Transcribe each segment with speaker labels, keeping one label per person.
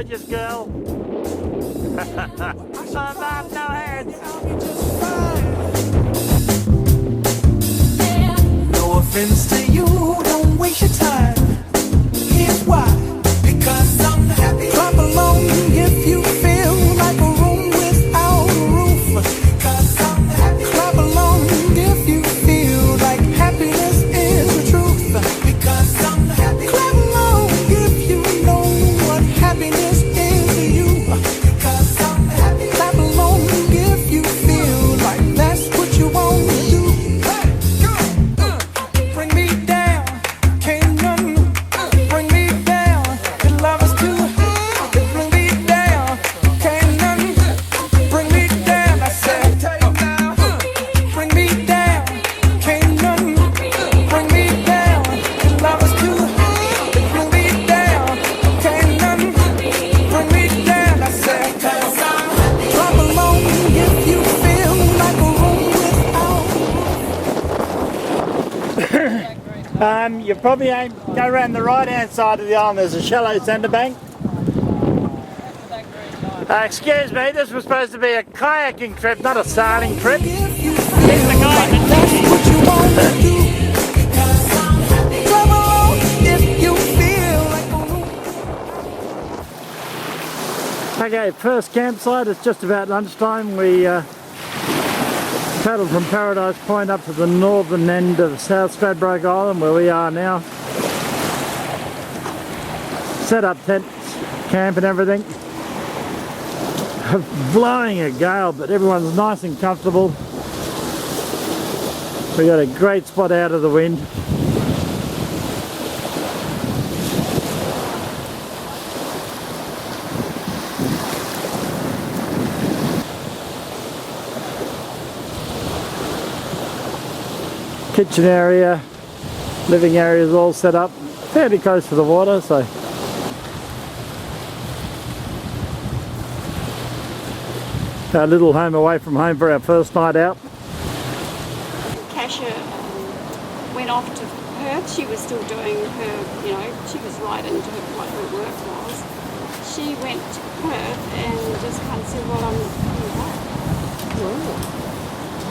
Speaker 1: gorgeous girl. Oh, Mom, no hands.
Speaker 2: No offense to you, don't waste your time. Here's why. Because I'm happy. Clap along if you feel like a room without a roof. Because I'm happy. Clap along if you feel like happiness is the truth. Because I'm happy. Clap along if you know what happiness is to you. Because I'm happy. Clap along if you feel like that's what you want to do. Bring me down, can't none bring me down. Your love is too high. Bring me down, can't none bring me down. I said, bring me down, can't none bring me down. Your love is too high. Bring me down, can't none bring me down. I said, clap along if you feel like a room without.
Speaker 1: You probably ain't go around the right hand side of the island. There's a shallow centre bank. Excuse me, this was supposed to be a kayaking trip, not a sailing trip. Here's the guy in the
Speaker 2: That's what you want to do. Come on, if you feel like
Speaker 1: Okay, first campsite. It's just about lunchtime. We paddled from Paradise Point up to the northern end of South Stradbroke Island, where we are now. Set up tents, camp and everything. Blowing a gale, but everyone's nice and comfortable. We got a great spot out of the wind. Kitchen area, living area is all set up fairly close to the water, so our little home away from home for our first night out.
Speaker 3: Kasha went off to Perth. She was still doing her, you know, she was right into what her work was. She went to Perth and just kind of said, well, I'm coming back.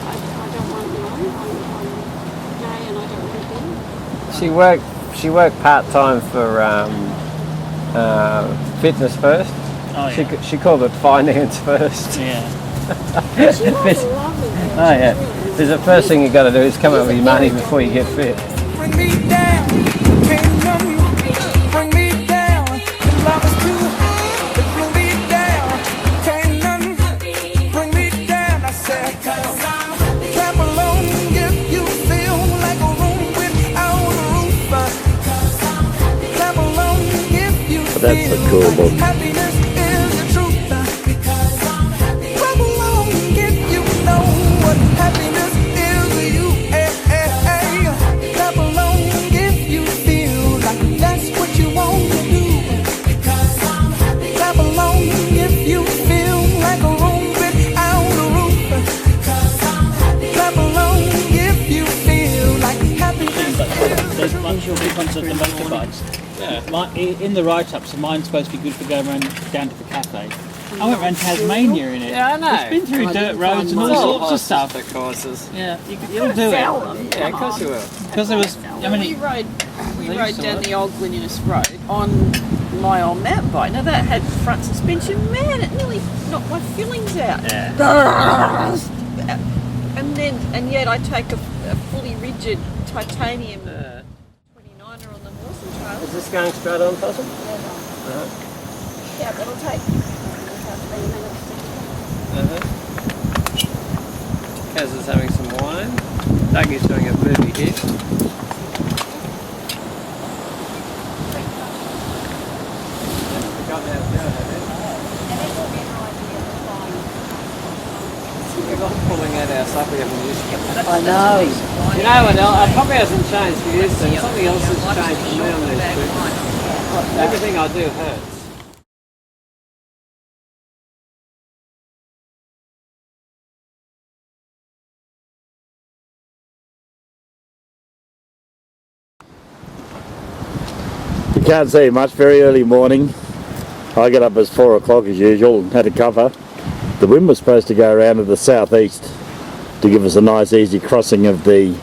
Speaker 3: I don't want, you know, I'm gay and I don't want to be.
Speaker 4: She worked part-time for Fitness First.
Speaker 1: Oh, yeah.
Speaker 4: She called it finance first.
Speaker 1: Yeah.
Speaker 3: She was lovely.
Speaker 4: Oh yeah. There's the first thing you got to do is come up with your money before you get fit.
Speaker 2: bring me down, can't none bring me down. Your love is too high to bring me down. Can't none bring me down. I said, clap along if you feel like a room without a roof. Clap along if you
Speaker 1: That's a
Speaker 2: feel
Speaker 1: cool
Speaker 2: like
Speaker 1: book.
Speaker 2: happiness is the truth. Clap along if you know what happiness is to you. Clap along if you feel like that's what you want to do. Clap along if you feel like a room without a roof. Clap along if you feel like happiness is
Speaker 5: There's much of big ones at the motorbikes. Yeah. In the write-up, so mine's supposed to be good for going around down to the cafe. I went around Tasmania in it.
Speaker 4: Yeah, I know.
Speaker 5: It's been through dirt roads and all sorts of stuff.
Speaker 4: The courses.
Speaker 5: Yeah, you'll do it.
Speaker 4: Yeah, of course you will.
Speaker 5: Because there was, I mean,
Speaker 6: we
Speaker 5: They
Speaker 6: rode
Speaker 5: used to
Speaker 6: down
Speaker 5: work.
Speaker 6: the old Glenunus Road on my old mountain bike. Now that had front suspension. Man, it nearly knocked my fillings out.
Speaker 5: Yeah.
Speaker 6: And yet I take a fully rigid titanium 29er on the Moreton trail.
Speaker 4: Is this going straight on, Possum?
Speaker 3: Yeah, that'll take about 3 minutes.
Speaker 4: Kaz is having some wine. Doug is doing a movie here. We're not pulling out our stuff we haven't used yet.
Speaker 6: I know.
Speaker 4: You know what else? It probably hasn't changed for you, so something else has changed for me on these trips. Everything I do hurts.
Speaker 1: You can't see much, very early morning. I got up at 4 o'clock as usual, had a cover. The wind was supposed to go around to the southeast to give us a nice easy crossing of the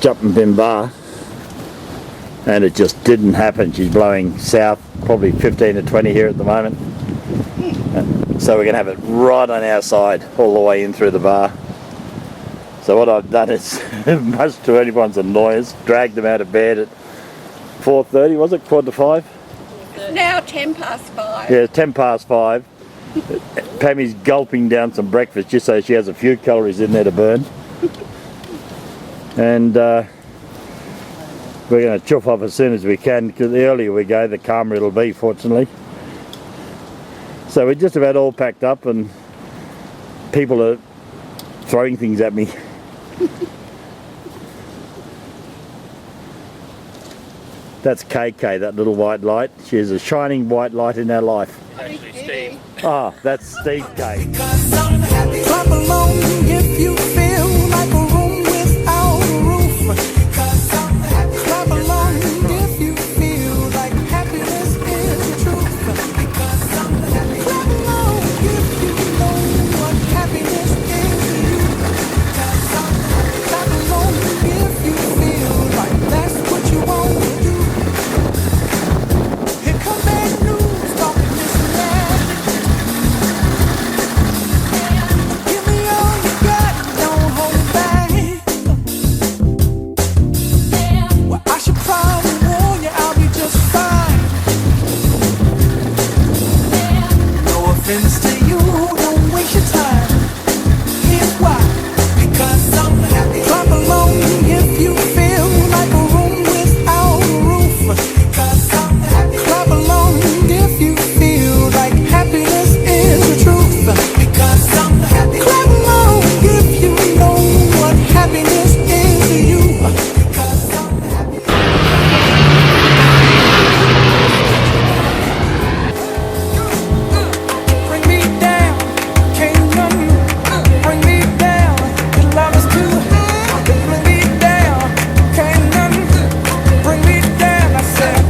Speaker 1: Jumping Pin Bar, and it just didn't happen. She's blowing south, probably 15 to 20 here at the moment. So we're going to have it right on our side all the way in through the bar. So what I've done is, much to anyone's annoyance, dragged them out of bed at 4:30, was it? 4:45?
Speaker 6: Now 5:10.
Speaker 1: Yeah, it's 5:10. Pammy's gulping down some breakfast just so she has a few calories in there to burn. And we're going to chuff off as soon as we can, because the earlier we go, the calmer it'll be, fortunately. So we're just about all packed up and people are throwing things at me. That's KK, that little white light. She is a shining white light in our life.
Speaker 5: Actually, Steve.
Speaker 1: Ah, that's Steve K.
Speaker 2: Clap along if you feel like a room without a roof. Clap along if you feel like happiness is the truth. Clap along if you know what happiness is to you. Clap along if you feel like that's what you want to do. Here come bad news, talking this and that. Give me all you got, don't hold back. Well, I should probably warn you, I'll be just fine. No offense to you, don't waste your time. Here's why, because I'm happy. Clap along if you feel like a room without a roof. Because I'm happy. Clap along if you feel like happiness is the truth. Because I'm happy. Clap along if you know what happiness is to you. Because I'm happy. Bring me down, can't none bring me down. Your love is too high. Bring me down, can't none bring me down. I said,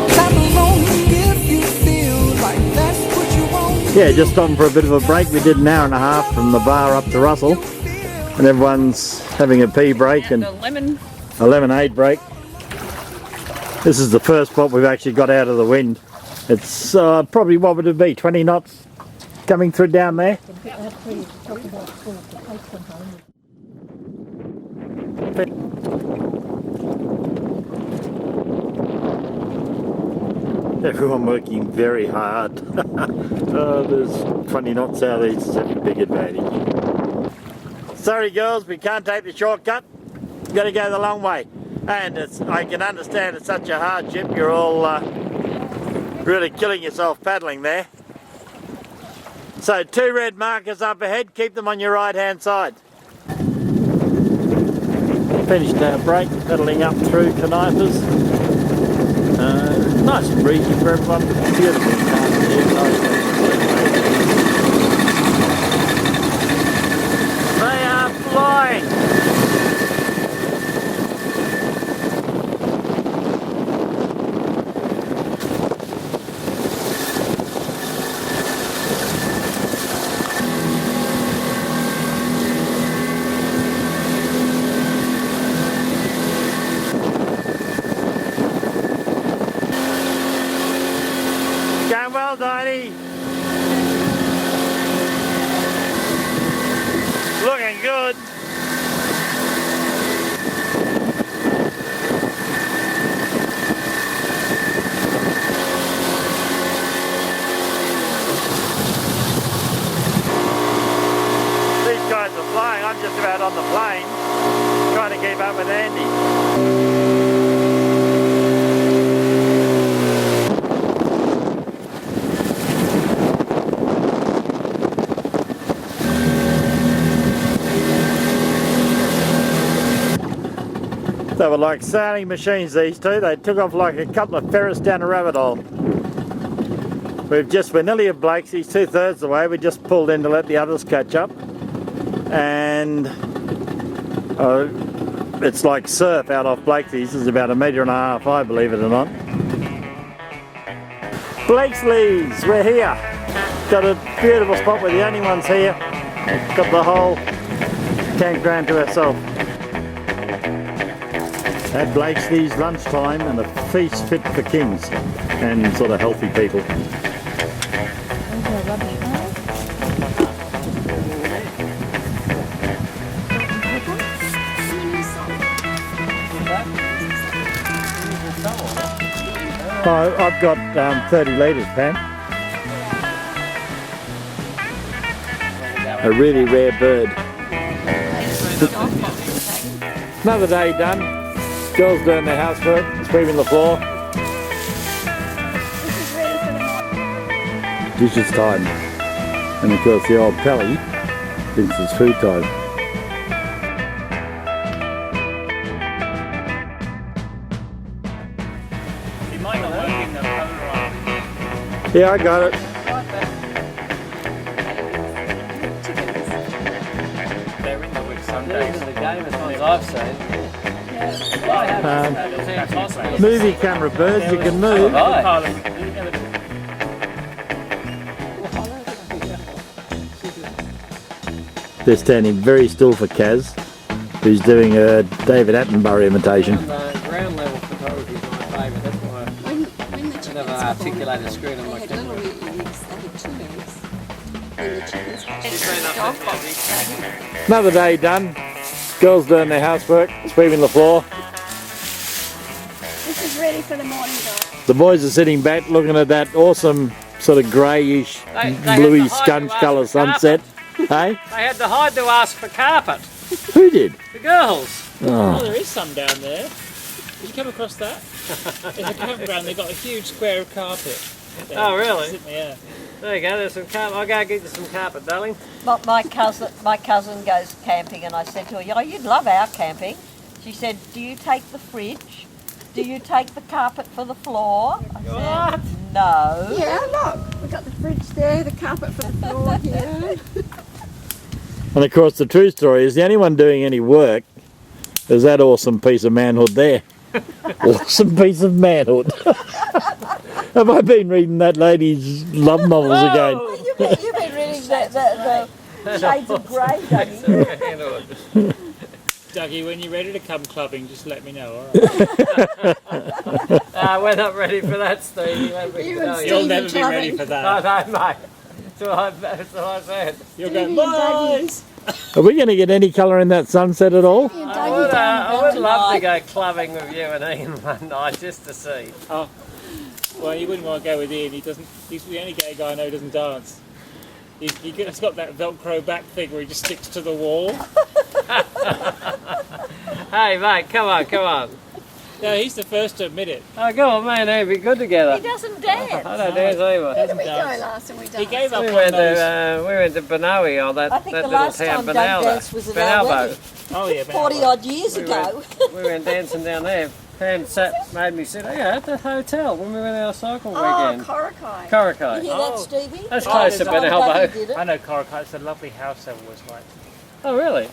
Speaker 2: clap along if you feel like that's what you want.
Speaker 1: Yeah, just stopping for a bit of a break. We did an hour and a half from the bar up to Russell, and everyone's having a pee break and
Speaker 6: The lemon.
Speaker 1: a lemonade break. This is the first spot we've actually got out of the wind. It's probably, what would it be, 20 knots coming through down there? Everyone working very hard. There's 20 knots out there, it's a big advantage. Sorry girls, we can't take the shortcut. Got to go the long way. And I can understand it's such a hardship. You're all really killing yourself paddling there. So 2 red markers up ahead, keep them on your right hand side. Finished our break, paddling up through Canifers. Nice and breezy for everyone. Beautiful time here. They are flying. Going well, Diney. Looking good. These guys are flying. I'm just about on the plane, trying to keep up with Andy. They were like sailing machines, these two. They took off like a couple of ferrets down a rabbit hole. We're nearly at Blake's. He's 2/3 the way. We just pulled in to let the others catch up. And It's like surf out off Blakesley's. It's about 1.5 metres high, believe it or not. Blakesley's, we're here. Got a beautiful spot. We're the only ones here. Got the whole campground to ourselves. At Blakesley's, lunchtime and a feast fit for kings and sort of healthy people. I've got 30 litres, Pam. A really rare bird. Another day done. Girls doing their housework, sweeping the floor. Dishes time. And of course the old Pelly thinks it's food time.
Speaker 5: He might not work in the
Speaker 1: Yeah, I got it.
Speaker 5: They're in the week
Speaker 4: These
Speaker 5: Sundays.
Speaker 4: are the game as far as I've seen.
Speaker 1: Movie camera birds, you can move. They're standing very still for Kaz, who's doing a David Attenborough imitation.
Speaker 4: Ground level photography is my favourite. That's why
Speaker 3: When the chickens
Speaker 4: I never
Speaker 3: were born,
Speaker 4: articulated screen on
Speaker 3: they
Speaker 4: my
Speaker 3: had
Speaker 4: camera.
Speaker 3: little eggs, they had 2 eggs. When the chickens hatched,
Speaker 4: She's been up
Speaker 3: dog
Speaker 4: there,
Speaker 3: box.
Speaker 1: Another day done. Girls doing their housework, sweeping the floor.
Speaker 3: This is ready for the morning, guys.
Speaker 1: The boys are sitting back looking at that awesome sort of greyish,
Speaker 4: They had
Speaker 1: bluey
Speaker 4: to hide
Speaker 1: scunch
Speaker 4: to ask
Speaker 1: colour
Speaker 4: for carpet.
Speaker 1: sunset. Hey?
Speaker 4: They had to hide to ask for carpet.
Speaker 1: Who did?
Speaker 4: The girls.
Speaker 5: Oh,
Speaker 1: Oh,
Speaker 5: there is some down there. Did you come across that? There's a campground, they've got a huge square of carpet. There.
Speaker 4: Oh, really?
Speaker 5: Sitting there.
Speaker 4: There you go. There's some carpet. I'll go get you some carpet, darling.
Speaker 6: My cousin goes camping, and I said to her, "Oh, you'd love our camping." She said, "Do you take the fridge? Do you take the carpet for the floor?" I said, "No."
Speaker 3: Yeah, look, we've got the fridge there, the carpet for the floor here.
Speaker 1: and of course the true story is the only one doing any work is that awesome piece of manhood there. Awesome piece of manhood. Have I been reading that lady's love novels again?
Speaker 6: You've been reading the Shades of Grey, Dougie.
Speaker 5: Dougie, when you're ready to come clubbing, just let me know, alright?
Speaker 4: We're not ready for that, Steve.
Speaker 3: You and
Speaker 5: You'll
Speaker 3: Steve
Speaker 5: never
Speaker 3: and
Speaker 5: be ready
Speaker 3: clubbing.
Speaker 5: for
Speaker 4: No,
Speaker 5: that.
Speaker 4: no, mate. That's what I said.
Speaker 5: You'll
Speaker 3: Stevie
Speaker 5: go,
Speaker 3: and Dougie.
Speaker 5: boys!
Speaker 1: Are we going to get any colour in that sunset at all?
Speaker 3: You and
Speaker 4: I
Speaker 3: Dougie
Speaker 4: would,
Speaker 3: down
Speaker 4: I would love to
Speaker 6: tonight.
Speaker 4: go clubbing with you and Ian one night just to see.
Speaker 5: Well, you wouldn't want to go with Ian, he's the only gay guy I know who doesn't dance. He's got that Velcro back thing where he just sticks to the wall.
Speaker 4: Hey, mate, come on.
Speaker 5: No, he's the first to admit it.
Speaker 4: Oh, go on, man. It'd be good together.
Speaker 6: He doesn't dance.
Speaker 4: I don't dance either.
Speaker 3: Where did we go last and we
Speaker 5: He
Speaker 3: danced?
Speaker 5: gave up
Speaker 4: We
Speaker 5: on
Speaker 4: went
Speaker 5: those.
Speaker 4: to Benowie on that
Speaker 6: I think the
Speaker 4: little
Speaker 6: last
Speaker 4: town,
Speaker 6: time Doug
Speaker 4: Benalbo.
Speaker 6: danced was at our wedding,
Speaker 5: Oh yeah,
Speaker 6: 40 odd years ago.
Speaker 4: We went dancing down there. Pam made me sit at the hotel when we went on our cycle
Speaker 3: Oh,
Speaker 4: weekend.
Speaker 3: Korakai.
Speaker 6: You
Speaker 4: Korakai.
Speaker 6: hear that, Stevie?
Speaker 4: That's
Speaker 5: Oh,
Speaker 4: close to
Speaker 5: there's
Speaker 6: Time
Speaker 4: Benalbo.
Speaker 6: Dougie did it.
Speaker 5: I know Korakai, it's a lovely house I've always liked.
Speaker 4: Oh, really?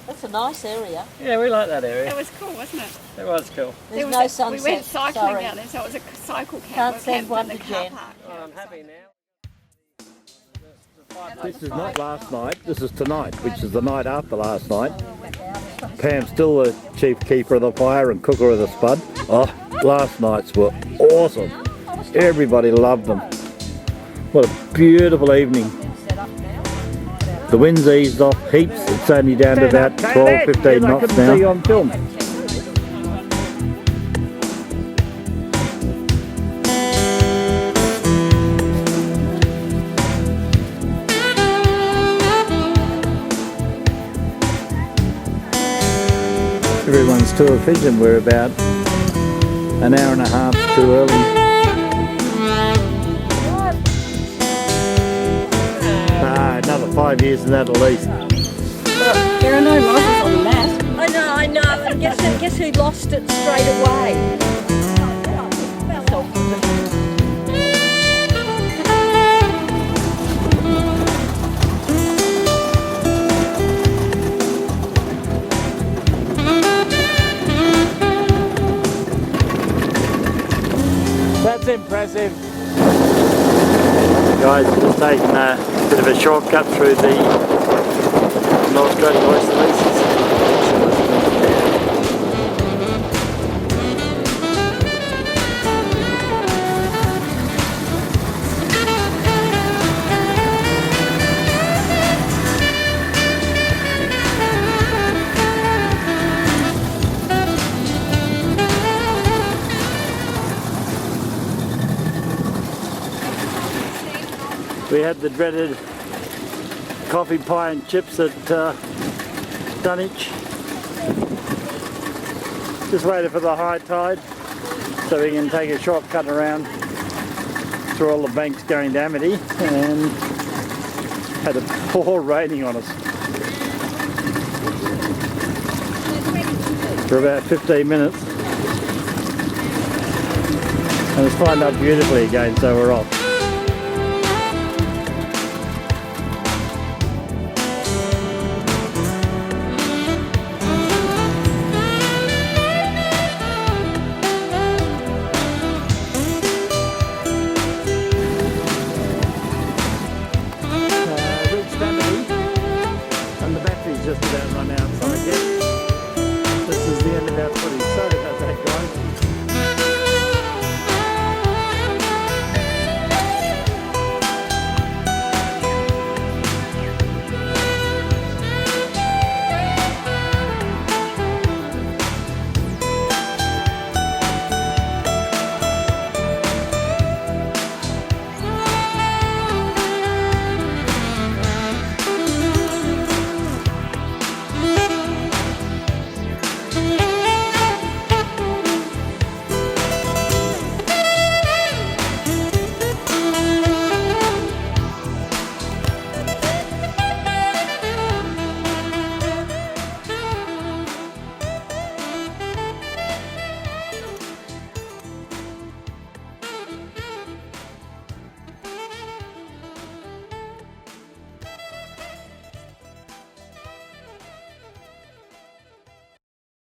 Speaker 6: That's a nice area.
Speaker 4: Yeah, we like that
Speaker 3: That
Speaker 4: area.
Speaker 3: was cool, wasn't it?
Speaker 4: It was cool.
Speaker 6: There's
Speaker 3: There
Speaker 6: no
Speaker 3: was
Speaker 6: sunset.
Speaker 3: We went cycling
Speaker 6: sorry.
Speaker 3: down there, so it was a cycle camp.
Speaker 6: Can't
Speaker 3: We
Speaker 6: send
Speaker 3: camped
Speaker 6: one
Speaker 3: in the
Speaker 6: to
Speaker 3: car
Speaker 6: Jen.
Speaker 3: park.
Speaker 4: Oh, I'm happy now.
Speaker 1: This is not last night, this is tonight, which is the night after last night. Pam's still the chief keeper of the fire and cooker of the spud. Oh, last night's were awesome. Everybody loved them. What a beautiful evening. The wind's eased off heaps, it's only down to about 12, 15 knots now. On film. Everyone's too efficient. We're about an hour and a half too early. Another 5 years and that at least.
Speaker 3: There are no losses on the map.
Speaker 6: I know. And guess who lost it straight away?
Speaker 5: massive.
Speaker 1: Guys, we're just taking a bit of a shortcut through the North Coast oyster leases. We had the dreaded coffee, pie and chips at Dunwich. Just waited for the high tide so we can take a shortcut around through all the banks going to Amity, and had a pour raining on us for about 15 minutes. And it's lined up beautifully again, so we're off.